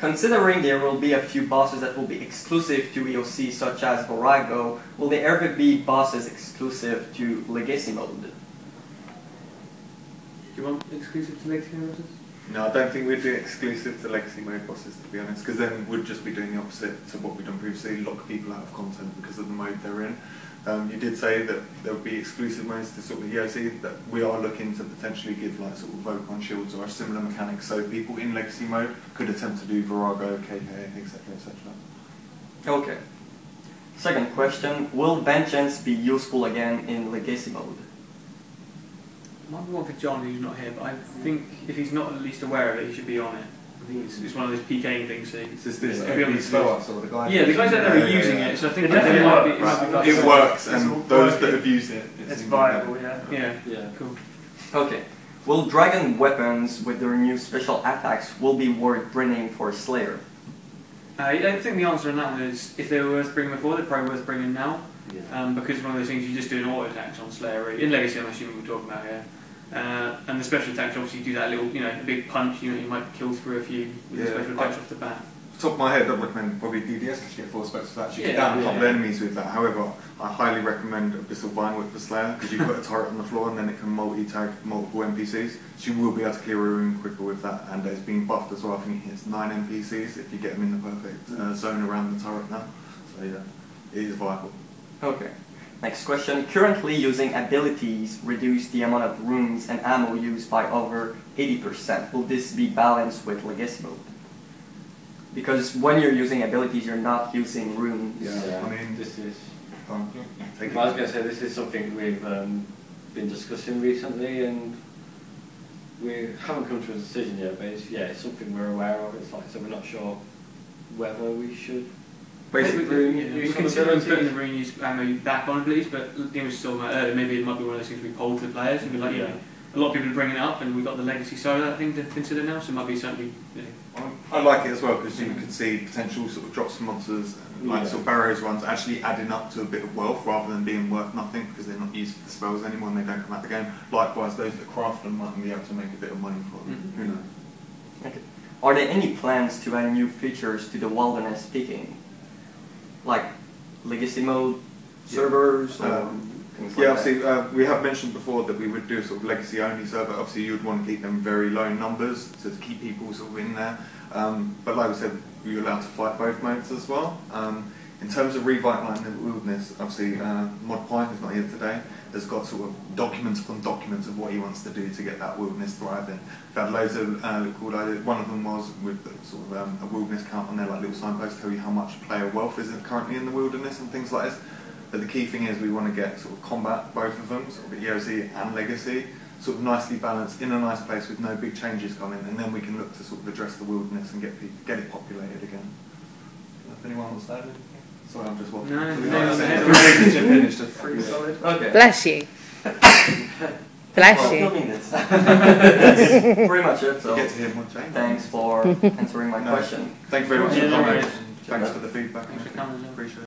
Considering there will be a few bosses that will be exclusive to EOC, such as Vorago, will there ever be bosses exclusive to Legacy Mode? Do you want exclusive to Legacy Mode bosses? No, I don't think we'd do exclusive to Legacy Mode bosses, to be honest, because then we'd just be doing the opposite to what we've done previously, lock people out of content because of the mode they're in. You did say that there would be exclusive modes to sort of EOC, that we are looking to potentially give like sort of vote on shields or a similar mechanic, so people in Legacy Mode could attempt to do Vorago, KK, etc, etc. Okay. Second question, will Vengeance be useful again in Legacy Mode? Might be one for John, who's not here, but I think if he's not at least aware of it, he should be on it. I think it's one of those PKing things. So It's just this slow sort of the guy. yeah, the guys that are using it, so I think it works, and those that have used it, it's viable. Yeah, cool. Okay. Will dragon weapons with their new special attacks will be worth bringing for Slayer? I think the answer on that one is if they were worth bringing before, they're probably worth bringing now. Because it's one of those things you just do an auto attacks on Slayer. In Legacy, I'm assuming we're talking about here. And the special attacks obviously do that little, a big punch. You might kill through a few with the special attacks off the bat. Top of my head, I'd recommend probably DDS to get 4 specs to actually get down a couple of enemies with that. However, I highly recommend Abyssal Vine Whip for Slayer because you put a turret on the floor and then it can multi-tag multiple NPCs. So you will be able to clear a room quicker with that, and it's been buffed as well. I think it hits 9 NPCs if you get them in the perfect zone around the turret now. So yeah, it is viable. Okay. Next question. Currently using abilities reduce the amount of runes and ammo used by over 80%. Will this be balanced with Legacy Mode? Because when you're using abilities, you're not using runes. Yeah, I mean, this is. I was going to say this is something we've been discussing recently, and we haven't come to a decision yet. But it's something we're aware of. It's like so we're not sure whether we should. Basically, we consider putting the rune use ammo back on abilities, but we were still earlier. Maybe it might be one of those things we poll to the players and be like, a lot of people are bringing it up, and we've got the legacy side of that thing to consider now. So it might be something. I like it as well because you could see potential sort of drops from monsters, like sort of barriers ones, actually adding up to a bit of wealth rather than being worth nothing because they're not used for the spells anymore and they don't come out the game. Likewise, those that craft them might be able to make a bit of money for them. Who knows? Okay. Are there any plans to add new features to the Wilderness Pking? Like Legacy Mode servers or things like obviously we have mentioned before that we would do a sort of legacy only server. Obviously you would want to keep them very low numbers to keep people sort of in there. But like we said, we're allowed to fight both modes as well. In terms of revitalising the wilderness, obviously Mod Pine, who's not here today, has got sort of documents upon documents of what he wants to do to get that wilderness thriving. We've had loads of cool ideas. One of them was with sort of a wilderness count on there, like little signposts tell you how much player wealth is currently in the wilderness and things like this. But the key thing is we want to get sort of combat, both of them, sort of EOC and Legacy, sort of nicely balanced in a nice place with no big changes coming, and then we can look to sort of address the wilderness and get it populated again. If anyone wants to add anything? Sorry, I'm just watching. Okay. Bless you. Bless you. Filming this. That's pretty much it. So you get to hear more change. Thanks for answering my question. Thank you very much for coming. Thanks for the feedback. Thanks for coming. Appreciate it.